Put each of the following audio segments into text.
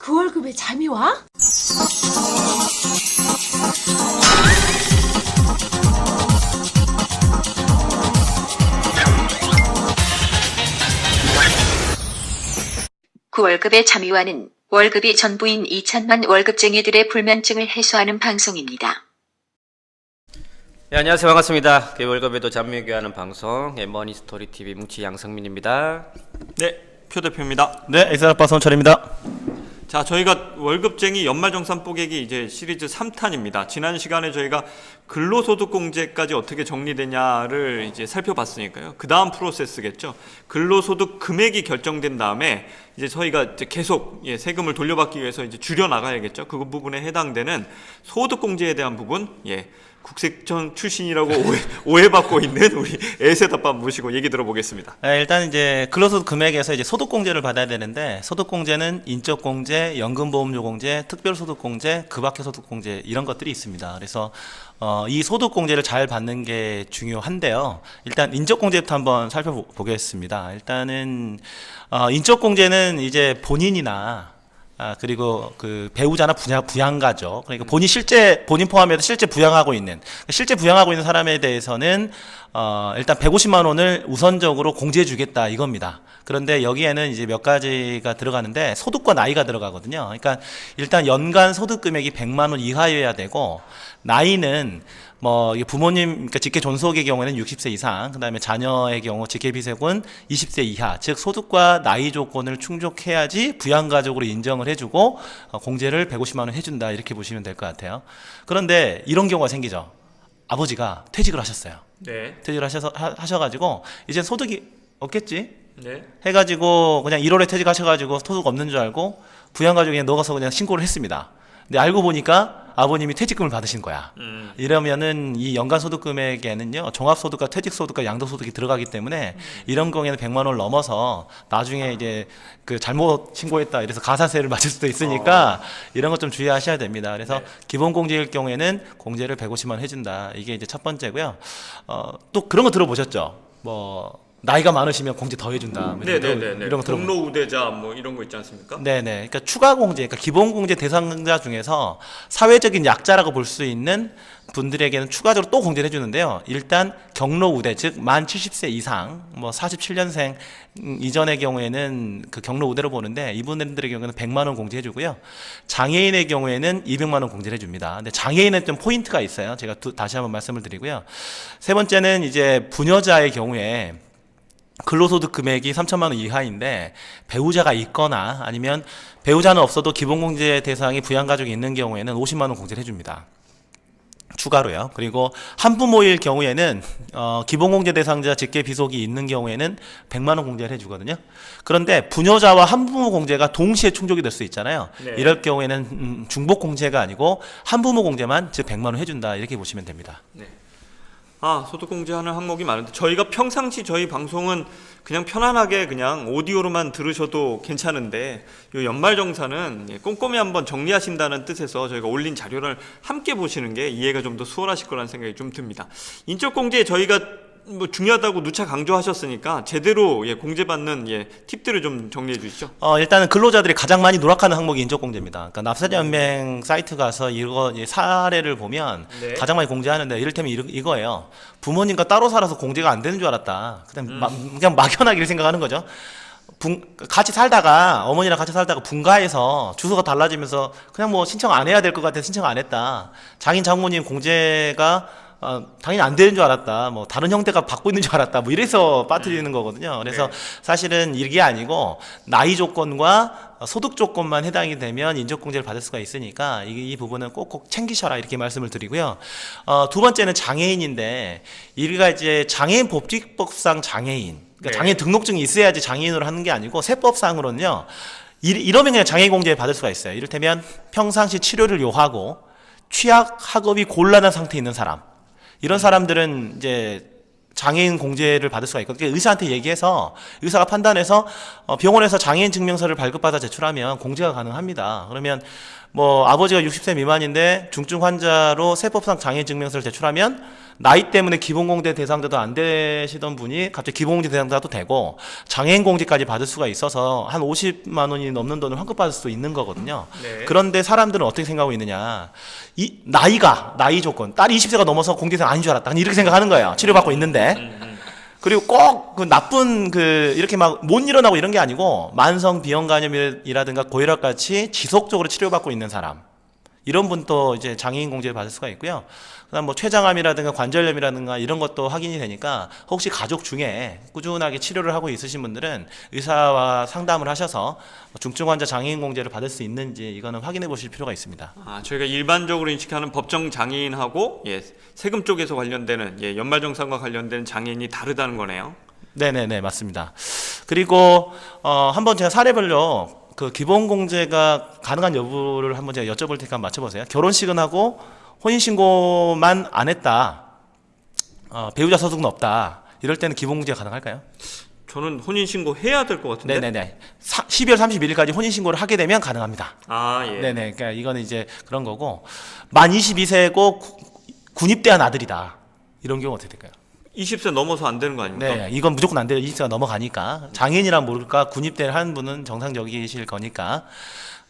그 월급에 잠이 와? 그 월급의 잠이와는 월급이 전부인 2천만 월급쟁이들의 불면증을 해소하는 방송입니다. 네, 안녕하세요. 반갑습니다. 그 월급에도 잠미교하는 방송 머니스토리TV 뭉치 양성민입니다. 네, 표 대표입니다. 네, 엑셀아빠 손철입니다. 자, 저희가 월급쟁이 연말정산 뽀개기 이제 시리즈 3탄입니다. 지난 시간에 저희가 근로소득공제까지 어떻게 정리되냐를 이제 살펴봤으니까요. 그 다음 프로세스겠죠. 근로소득 금액이 결정된 다음에 이제 저희가 이제 계속 세금을 돌려받기 위해서 이제 줄여 나가야겠죠. 그 부분에 해당되는 소득공제에 대한 부분, 국세청 출신이라고 오해받고 있는 우리 에셋아빠 모시고 얘기 들어보겠습니다. 네, 일단 이제 근로소득 금액에서 이제 소득공제를 받아야 되는데, 소득공제는 인적공제, 연금보험료공제, 특별소득공제, 그 밖의 소득공제 이런 것들이 있습니다. 그래서 이 소득공제를 잘 받는 게 중요한데요. 일단 인적공제부터 한번 살펴보겠습니다. 일단은 인적공제는 이제 본인이나 그리고 그 배우자나 부양가죠. 그러니까 본인 포함해서 실제 부양하고 있는 사람에 대해서는 일단 150만 원을 우선적으로 공제해 주겠다 이겁니다. 그런데 여기에는 이제 몇 가지가 들어가는데 소득과 나이가 들어가거든요. 그러니까 일단 연간 소득 금액이 100만 원 이하여야 되고, 나이는 뭐 부모님, 그러니까 직계 존속의 경우에는 60세 이상, 그다음에 자녀의 경우 직계 비속은 20세 이하, 즉 소득과 나이 조건을 충족해야지 부양가족으로 인정을 해주고 공제를 150만 원 해준다, 이렇게 보시면 될 것 같아요. 그런데 이런 경우가 생기죠. 아버지가 퇴직을 하셨어요. 네. 퇴직을 하셔가지고 이제 소득이 없겠지? 네. 해가지고 그냥 1월에 퇴직하셔가지고 소득 없는 줄 알고 부양가족에 넣어서 그냥 신고를 했습니다. 근데 알고 보니까 아버님이 퇴직금을 받으신 거야. 이러면은 이 연간 소득 금액에는요, 종합소득과 퇴직소득과 양도소득이 들어가기 때문에 이런 경우에는 100만 원을 넘어서 나중에 이제 그 잘못 신고했다 이래서 가산세를 맞을 수도 있으니까 이런 것 좀 주의하셔야 됩니다. 그래서 기본공제일 경우에는 공제를 150만 원 해준다. 이게 이제 첫 번째고요. 또 그런 거 들어보셨죠? 뭐 나이가 많으시면 공제 더 해준다. 네네네. 이런 거 들어보셨죠? 경로 우대자 뭐 이런 거 있지 않습니까? 네네. 그러니까 추가 공제, 그러니까 기본 공제 대상자 중에서 사회적인 약자라고 볼 수 있는 분들에게는 추가적으로 또 공제를 해주는데요. 일단 경로 우대, 즉 만 70세 이상, 뭐 47년생 이전의 경우에는 그 경로 우대로 보는데, 이분들의 경우에는 100만 원 공제해주고요. 장애인의 경우에는 200만 원 공제를 해줍니다. 근데 장애인은 좀 포인트가 있어요. 제가 다시 한번 말씀을 드리고요. 세 번째는 이제 부녀자의 경우에 근로소득 금액이 3천만 원 이하인데 배우자가 있거나 아니면 배우자는 없어도 기본공제 대상이 부양가족이 있는 경우에는 50만 원 공제를 해줍니다. 추가로요. 그리고 한부모일 경우에는 기본공제 대상자 직계 비속이 있는 경우에는 100만 원 공제를 해주거든요. 그런데 부녀자와 한부모 공제가 동시에 충족이 될 수 있잖아요. 네. 이럴 경우에는 중복 공제가 아니고 한부모 공제만, 즉 100만 원 해준다, 이렇게 보시면 됩니다. 네. 소득공제하는 항목이 많은데, 저희가 평상시 저희 방송은 그냥 편안하게 그냥 오디오로만 들으셔도 괜찮은데, 이 연말정산은 꼼꼼히 한번 정리하신다는 뜻에서 저희가 올린 자료를 함께 보시는 게 이해가 좀 더 수월하실 거라는 생각이 좀 듭니다. 인적공제 저희가 뭐 중요하다고 누차 강조하셨으니까 제대로 공제받는 팁들을 좀 정리해 주시죠. 일단은 근로자들이 가장 많이 누락하는 항목이 인적공제입니다. 그러니까 납세자연맹 사이트 가서 이거 사례를 보면 네. 가장 많이 공제하는데, 이를테면 이거예요. 부모님과 따로 살아서 공제가 안 되는 줄 알았다. 그냥 막연하게 생각하는 거죠. 같이 살다가, 어머니랑 같이 살다가 분가해서 주소가 달라지면서 그냥 뭐 신청 안 해야 될 것 같아서 신청 안 했다. 장인 장모님 공제가 당연히 안 되는 줄 알았다. 뭐 다른 형태가 받고 있는 줄 알았다. 뭐 이래서 빠뜨리는 거거든요. 그래서 사실은 이게 아니고 나이 조건과 소득 조건만 해당이 되면 인적공제를 받을 수가 있으니까 이 부분은 꼭꼭 챙기셔라, 이렇게 말씀을 드리고요. 두 번째는 장애인인데, 우리가 이제 장애인 복지법상 장애인, 그러니까 장애인 등록증이 있어야지 장애인으로 하는 게 아니고, 세법상으로는요, 이러면 그냥 장애인 공제를 받을 수가 있어요. 이를테면 평상시 치료를 요하고 취약 학업이 곤란한 상태에 있는 사람, 이런 사람들은 이제 장애인 공제를 받을 수가 있거든요. 그러니까 의사한테 얘기해서 의사가 판단해서 병원에서 장애인 증명서를 발급받아 제출하면 공제가 가능합니다. 그러면 뭐 아버지가 60세 미만인데 중증 환자로 세법상 장애인 증명서를 제출하면 나이 때문에 기본공제 대상자도 안 되시던 분이 갑자기 기본공제 대상자도 되고 장애인 공제까지 받을 수가 있어서 한 50만 원이 넘는 돈을 환급받을 수도 있는 거거든요. 네. 그런데 사람들은 어떻게 생각하고 있느냐. 나이 조건. 딸이 20세가 넘어서 공제 대상 아닌 줄 알았다. 이렇게 생각하는 거예요. 치료받고 있는데. 그리고 꼭 그 나쁜 이렇게 막 못 일어나고 이런 게 아니고 만성 비형간염이라든가 고혈압 같이 지속적으로 치료받고 있는 사람. 이런 분도 이제 장애인 공제를 받을 수가 있고요. 그다음 뭐 췌장암이라든가 관절염이라든가 이런 것도 확인이 되니까 혹시 가족 중에 꾸준하게 치료를 하고 있으신 분들은 의사와 상담을 하셔서 중증 환자 장애인 공제를 받을 수 있는지 이거는 확인해 보실 필요가 있습니다. 저희가 일반적으로 인식하는 법정 장애인하고 세금 쪽에서 관련되는 연말정산과 관련된 장애인이 다르다는 거네요. 네네네, 맞습니다. 그리고 한번 제가 사례별로 그 기본 공제가 가능한 여부를 한번 제가 여쭤볼 테니까 한번 맞춰보세요. 결혼식은 하고 혼인신고만 안 했다. 배우자 소득은 없다. 이럴 때는 기본 공제가 가능할까요? 저는 혼인신고 해야 될 것 같은데. 네네네. 12월 31일까지 혼인신고를 하게 되면 가능합니다. 예. 네네. 그러니까 이거는 이제 그런 거고, 만 22세고 군입대한 아들이다. 이런 경우 어떻게 될까요? 20세 넘어서 안 되는 거 아닙니까? 네, 이건 무조건 안 돼요. 20세가 넘어가니까. 장애인이란 모를까 군입대를 한 분은 정상적이실 거니까.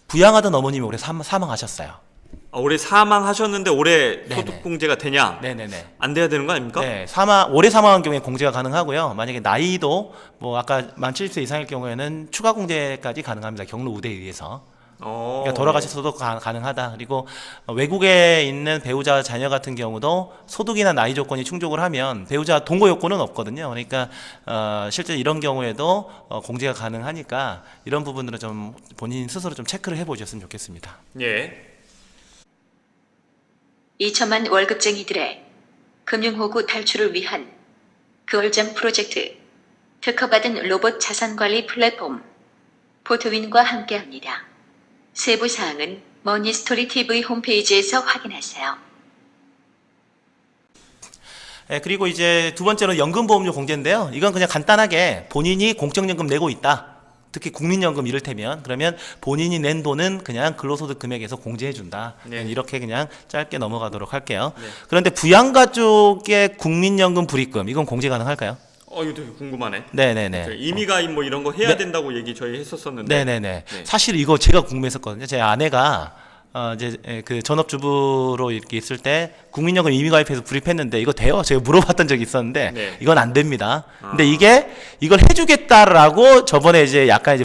부양하던 어머님이 올해 사망하셨어요. 올해 사망하셨는데 올해 네네. 소득공제가 되냐? 네네네. 안 돼야 되는 거 아닙니까? 네, 올해 사망한 경우에 공제가 가능하고요. 만약에 나이도 뭐 아까 만 70세 이상일 경우에는 추가 공제까지 가능합니다. 경로 우대에 의해서. 그러니까 돌아가셨어도 가능하다. 그리고 외국에 있는 배우자 자녀 같은 경우도 소득이나 나이 조건이 충족을 하면 배우자 동거 요건은 없거든요. 그러니까 실제 이런 경우에도 공제가 가능하니까 이런 부분들은 좀 본인 스스로 좀 체크를 해보셨으면 좋겠습니다. 예. 2천만 월급쟁이들의 금융호구 탈출을 위한 그월잠 프로젝트 특허받은 로봇 자산관리 플랫폼 포토윈과 함께합니다. 세부 사항은 머니스토리 TV 홈페이지에서 확인하세요. 네, 그리고 이제 두 번째로 연금보험료 공제인데요. 이건 그냥 간단하게 본인이 공적연금 내고 있다. 특히 국민연금 이를테면 그러면 본인이 낸 돈은 그냥 근로소득 금액에서 공제해준다. 네. 이렇게 그냥 짧게 넘어가도록 할게요. 네. 그런데 부양가족의 국민연금 불입금 이건 공제 가능할까요? 이거 되게 궁금하네. 네네네. 이미가입 뭐 이런 거 해야 된다고 얘기 저희 했었었는데. 네네네. 사실 이거 제가 궁금했었거든요. 제 아내가 이제 그 전업주부로 이렇게 있을 때 국민연금 임의가입해서 불입했는데 이거 돼요? 제가 물어봤던 적이 있었는데 네. 이건 안 됩니다. 근데 이걸 해주겠다라고 저번에 이제 약간 이제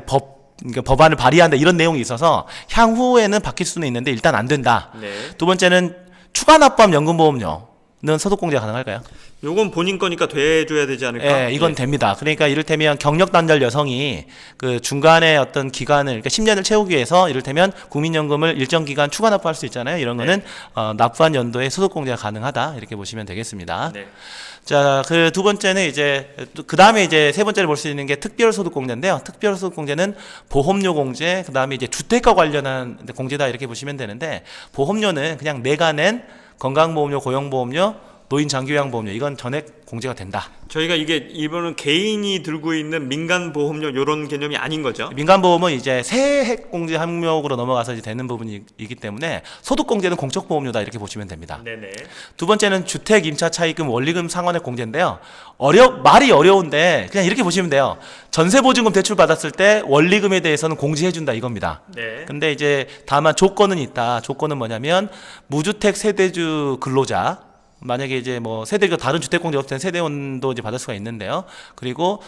그러니까 법안을 발의한다 이런 내용이 있어서 향후에는 바뀔 수는 있는데 일단 안 된다. 네. 두 번째는 추가 납부함 연금보험료는 소득공제 가능할까요? 요건 본인 거니까 돼줘야 되지 않을까? 예, 이건 됩니다. 그러니까 이를테면 경력 단절 여성이 그 중간에 어떤 기간을, 그러니까 10년을 채우기 위해서 이를테면 국민연금을 일정 기간 추가 납부할 수 있잖아요. 이런 거는 납부한 연도에 소득공제가 가능하다. 이렇게 보시면 되겠습니다. 네. 자, 그 두 번째는 이제, 그 다음에 이제 세 번째로 볼 수 있는 게 특별소득공제인데요. 특별소득공제는 보험료 공제, 그 다음에 이제 주택과 관련한 공제다. 이렇게 보시면 되는데, 보험료는 그냥 내가 낸 건강보험료, 고용보험료, 노인장기요양보험료 이건 전액 공제가 된다. 저희가 이번은 개인이 들고 있는 민간보험료 이런 개념이 아닌 거죠? 민간보험은 이제 세액 공제 항목으로 넘어가서 이제 되는 부분이기 때문에 소득공제는 공적보험료다 이렇게 보시면 됩니다. 네네. 두 번째는 주택 임차 차익금 원리금 상환액 공제인데요. 말이 어려운데 그냥 이렇게 보시면 돼요. 전세보증금 대출 받았을 때 원리금에 대해서는 공제해준다 이겁니다. 네. 근데 이제 다만 조건은 있다. 조건은 뭐냐면 무주택 세대주 근로자 만약에 이제 뭐 세대가 다른 주택 공제 없을 때 세대원도 이제 받을 수가 있는데요. 그리고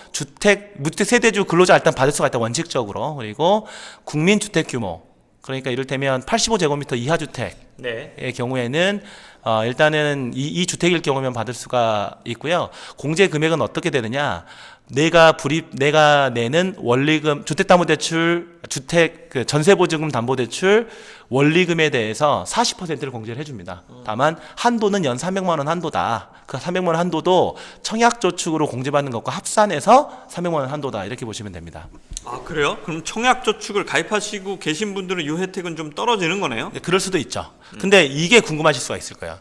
무주택 세대주 근로자 일단 받을 수가 있다 원칙적으로. 그리고 국민 주택 규모. 그러니까 이를테면 85제곱미터 이하 주택의 네. 경우에는 일단은 이 주택일 경우면 받을 수가 있고요. 공제 금액은 어떻게 되느냐? 내가 내는 원리금 주택담보대출 그 전세보증금 담보대출 원리금에 대해서 40%를 공제를 해줍니다. 다만 한도는 연 300만 원 한도다. 그 300만 원 한도도 청약저축으로 공제받는 것과 합산해서 300만 원 한도다. 이렇게 보시면 됩니다. 그래요? 그럼 청약저축을 가입하시고 계신 분들은 이 혜택은 좀 떨어지는 거네요? 네, 그럴 수도 있죠. 근데 이게 궁금하실 수가 있을 거예요.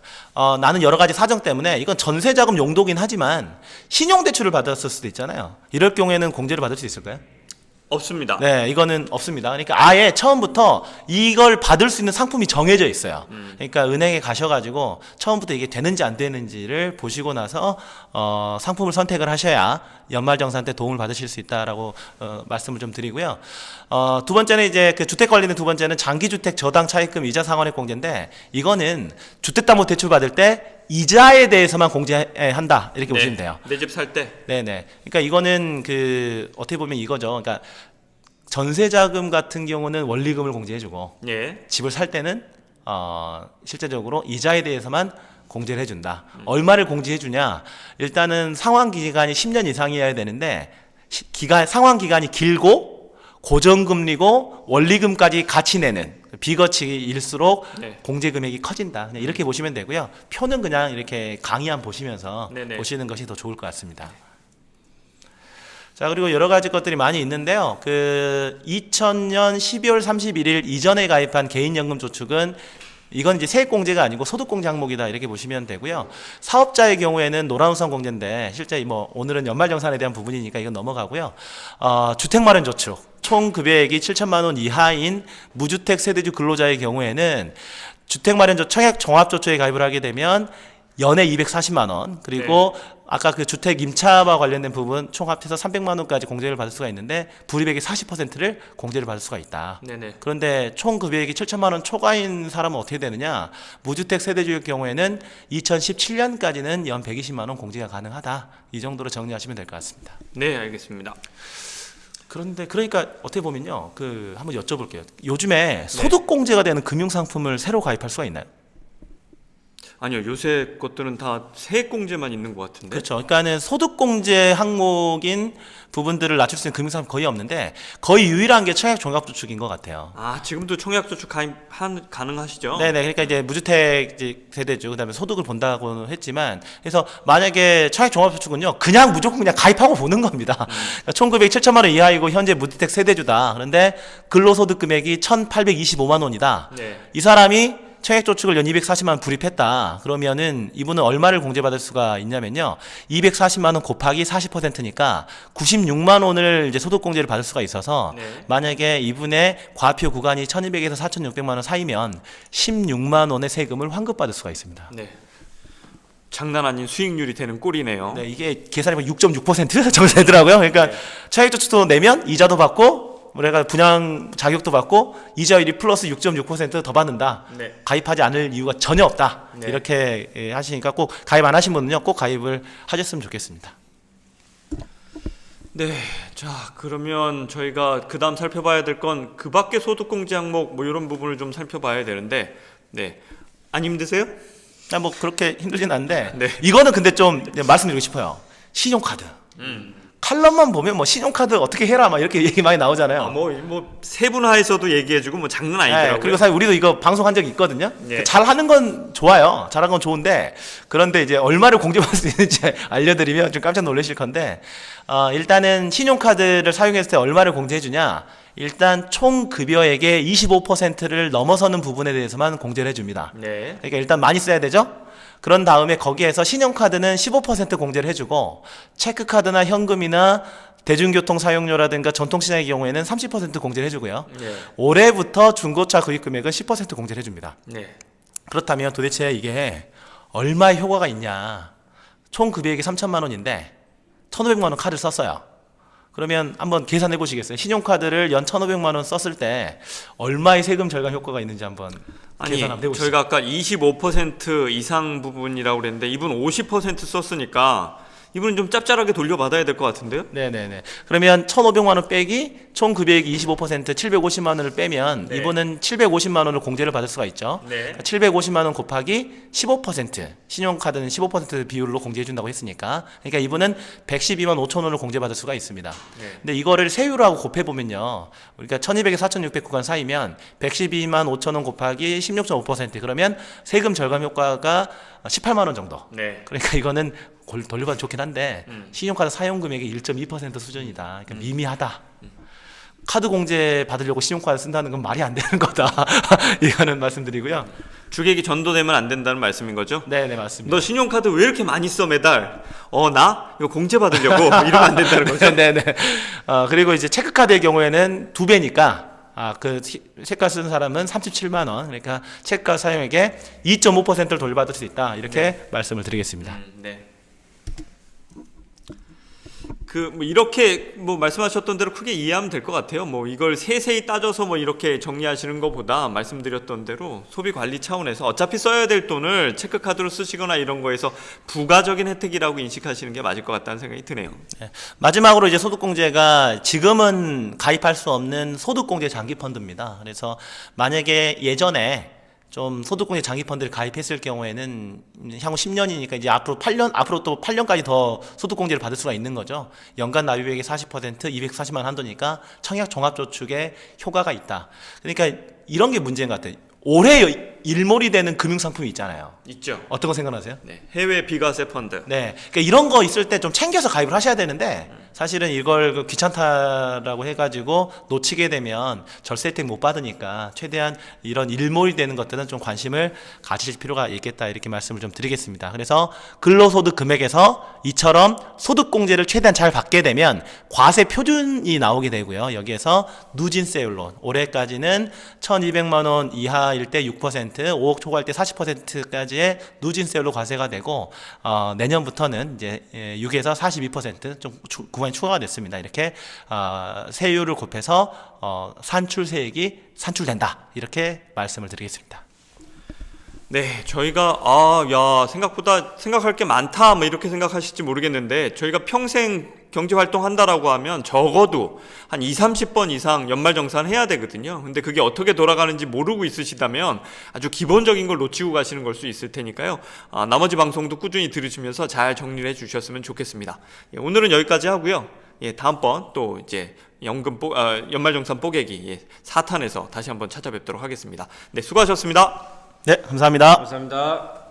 나는 여러 가지 사정 때문에 이건 전세자금 용도긴 하지만 신용대출을 받았을 수도 있잖아요. 이럴 경우에는 공제를 받을 수 있을까요? 없습니다. 네, 이거는 없습니다. 그러니까 아예 처음부터 이걸 받을 수 있는 상품이 정해져 있어요. 그러니까 은행에 가셔가지고 처음부터 이게 되는지 안 되는지를 보시고 나서 상품을 선택을 하셔야 연말정산 때 도움을 받으실 수 있다라고 말씀을 좀 드리고요. 두 번째는 이제 그 주택 관리는 두 번째는 장기주택 저당 차입금 이자 상환액 공제인데 이거는 주택담보대출 받을 때 이자에 대해서만 공제한다 이렇게 보시면 돼요. 내 집 살 때. 네네. 그러니까 이거는 그 어떻게 보면 이거죠. 그러니까 전세자금 같은 경우는 원리금을 공제해주고 예. 집을 살 때는 실제적으로 이자에 대해서만 공제를 해준다. 얼마를 공제해주냐? 일단은 상환 기간이 10년 이상이어야 되는데 상환 기간이 길고 고정금리고 원리금까지 같이 내는 비거치일수록 네. 공제 금액이 커진다. 그냥 이렇게 보시면 되고요. 표는 그냥 이렇게 강의안 보시면서 네네. 보시는 것이 더 좋을 것 같습니다. 자, 그리고 여러 가지 것들이 많이 있는데요. 그 2000년 12월 31일 이전에 가입한 개인연금저축은 이건 이제 세액공제가 아니고 소득공제 항목이다 이렇게 보시면 되고요. 사업자의 경우에는 노란우산 공제인데 실제 뭐 오늘은 연말정산에 대한 부분이니까 이건 넘어가고요. 주택마련저축 총 급여액이 7천만 원 이하인 무주택 세대주 근로자의 경우에는 주택마련저축 청약 종합저축에 가입을 하게 되면 연에 240만 원 그리고 아까 그 주택 임차와 관련된 부분 총 합해서 300만 원까지 공제를 받을 수가 있는데 불이익의 40%를 공제를 받을 수가 있다. 네네. 그런데 총 급여액이 7천만 원 초과인 사람은 어떻게 되느냐? 무주택 세대주의 경우에는 2017년까지는 연 120만 원 공제가 가능하다. 이 정도로 정리하시면 될 것 같습니다. 네, 알겠습니다. 그런데 그러니까 어떻게 보면요, 그 한번 여쭤볼게요. 요즘에 소득 공제가 되는 금융 상품을 새로 가입할 수가 있나요? 아니요, 요새 것들은 다 세액공제만 있는 것 같은데. 그렇죠. 그러니까는 소득공제 항목인 부분들을 낮출 수 있는 금융상품 거의 없는데 거의 유일한 게 청약종합저축인 것 같아요. 아, 지금도 청약저축 가입 가능하시죠? 네네. 그러니까 이제 무주택 세대주 그다음에 소득을 본다고 했지만 그래서 만약에 청약종합저축은요 그냥 무조건 그냥 가입하고 보는 겁니다. 그러니까 총 금액이 7천만 원 이하이고 현재 무주택 세대주다. 그런데 근로소득 금액이 1,825만 원이다. 네. 이 사람이 청약저축을 연 240만 원 불입했다. 그러면은 이분은 얼마를 공제받을 수가 있냐면요. 240만 원 곱하기 40%니까 96만 원을 이제 소득공제를 받을 수가 있어서 네. 만약에 이분의 과표 구간이 1,200에서 4,600만 원 사이면 16만 원의 세금을 환급받을 수가 있습니다. 네. 장난 아닌 수익률이 되는 꼴이네요. 네, 이게 계산해보면 6.6% 정도 되더라고요. 그러니까 청약저축도 내면 이자도 받고 우리가 분양 자격도 받고 이자율이 플러스 6.6% 더 받는다. 네. 가입하지 않을 이유가 전혀 없다. 네. 이렇게 하시니까 꼭 가입 안 하신 분은요, 꼭 가입을 하셨으면 좋겠습니다. 네, 자 그러면 저희가 그 다음 살펴봐야 될 건 그 밖의 소득공제 항목 뭐 이런 부분을 좀 살펴봐야 되는데, 네, 안 힘드세요? 뭐 그렇게 힘들진 않은데 네. 이거는 근데 좀 말씀드리고 싶어요. 신용카드. 칼럼만 보면 뭐 신용카드 어떻게 해라 막 이렇게 얘기 많이 나오잖아요. 아, 뭐 세분화해서도 얘기해주고 뭐 장난 아니더라고요. 네, 그리고 사실 우리도 이거 방송한 적이 있거든요. 네. 잘하는 건 좋아요. 잘한 건 좋은데 그런데 이제 얼마를 공제받을 수 있는지 알려드리면 좀 깜짝 놀라실 건데 일단은 신용카드를 사용했을 때 얼마를 공제해주냐? 일단 총 급여액의 25%를 넘어서는 부분에 대해서만 공제를 해줍니다. 네. 그러니까 일단 많이 써야 되죠. 그런 다음에 거기에서 신용카드는 15% 공제를 해주고 체크카드나 현금이나 대중교통 사용료라든가 전통시장의 경우에는 30% 공제를 해주고요. 네. 올해부터 중고차 구입금액은 10% 공제를 해줍니다. 네. 그렇다면 도대체 이게 얼마의 효과가 있냐? 총 급여액이 3천만 원인데 1,500만 원 카드를 썼어요. 그러면 한번 계산해 보시겠어요? 신용카드를 연 1,500만 원 썼을 때 얼마의 세금 절감 효과가 있는지 한번 아니 계산 한번 해보시죠. 저희가 아까 25% 이상 부분이라고 그랬는데 이분 50% 썼으니까 이분은 좀 짭짤하게 돌려받아야 될 것 같은데요? 네네네. 그러면 1,500만 원 빼기 총 급여액 25% 750만 원을 빼면 네. 이분은 750만 원을 공제를 받을 수가 있죠. 네. 750만 원 곱하기 15% 신용카드는 15% 비율로 공제해 준다고 했으니까 그러니까 이분은 112만 5천 원을 공제받을 수가 있습니다. 네. 근데 이거를 세율하고 곱해 보면요. 우리가 1,200에서 4,600 구간 사이면 112만 5천 원 곱하기 16.5% 그러면 세금 절감 효과가 18만 원 정도. 네. 그러니까 이거는 돌려받으면 좋긴 한데 신용카드 사용 금액이 1.2% 수준이다. 그러니까 미미하다. 카드 공제 받으려고 신용카드 쓴다는 건 말이 안 되는 거다. 이거는 말씀드리고요. 주객이 전도되면 안 된다는 말씀인 거죠? 네, 네, 맞습니다. 너 신용카드 왜 이렇게 많이 써 매달? 나 이거 공제 받으려고 이러면 안 된다는 거죠? 네, 네. 그리고 이제 체크카드의 경우에는 2배니까 그 체크카드 쓰는 사람은 37만 원. 그러니까 체크카드 사용액의 2.5%를 돌려받을 수 있다. 이렇게 말씀을 드리겠습니다. 네. 뭐 이렇게 뭐 말씀하셨던 대로 크게 이해하면 될 것 같아요. 뭐 이걸 세세히 따져서 뭐 이렇게 정리하시는 것보다 말씀드렸던 대로 소비 관리 차원에서 어차피 써야 될 돈을 체크카드로 쓰시거나 이런 거에서 부가적인 혜택이라고 인식하시는 게 맞을 것 같다는 생각이 드네요. 네. 마지막으로 이제 소득공제가 지금은 가입할 수 없는 소득공제 장기펀드입니다. 그래서 만약에 예전에 좀 소득공제 장기펀드를 가입했을 경우에는 향후 10년이니까 이제 앞으로 또 8년까지 더 소득공제를 받을 수가 있는 거죠. 연간 납입액의 40% 240만 원 한도니까 청약 종합저축에 효과가 있다. 그러니까 이런 게 문제인 것 같아요. 올해 일몰이 되는 금융상품이 있잖아요. 있죠. 어떤 거 생각나세요? 네. 해외 비과세 펀드. 네, 그러니까 이런 거 있을 때 좀 챙겨서 가입을 하셔야 되는데 사실은 이걸 귀찮다라고 해가지고 놓치게 되면 절세 혜택 못 받으니까 최대한 이런 일몰이 되는 것들은 좀 관심을 가지실 필요가 있겠다 이렇게 말씀을 좀 드리겠습니다. 그래서 근로소득 금액에서 이처럼 소득공제를 최대한 잘 받게 되면 과세 표준이 나오게 되고요. 여기에서 누진세율로 올해까지는 1,200만 원 이하일 때 6%, 5억 초과할 때 40%까지의 누진세율로 과세가 되고 내년부터는 이제 6에서 42% 구간이 추가가 됐습니다. 이렇게 세율을 곱해서 산출세액이 산출된다 이렇게 말씀을 드리겠습니다. 네, 저희가 생각보다 생각할 게 많다 뭐 이렇게 생각하실지 모르겠는데 저희가 평생 경제활동 한다라고 하면 적어도 한 20-30번 이상 연말정산 해야 되거든요. 근데 그게 어떻게 돌아가는지 모르고 있으시다면 아주 기본적인 걸 놓치고 가시는 걸 수 있을 테니까요. 나머지 방송도 꾸준히 들으시면서 잘 정리를 해주셨으면 좋겠습니다. 오늘은 여기까지 하고요. 다음번 또 이제 연말정산 뽀개기 4탄에서 다시 한번 찾아뵙도록 하겠습니다. 네, 수고하셨습니다. 네, 감사합니다. 감사합니다.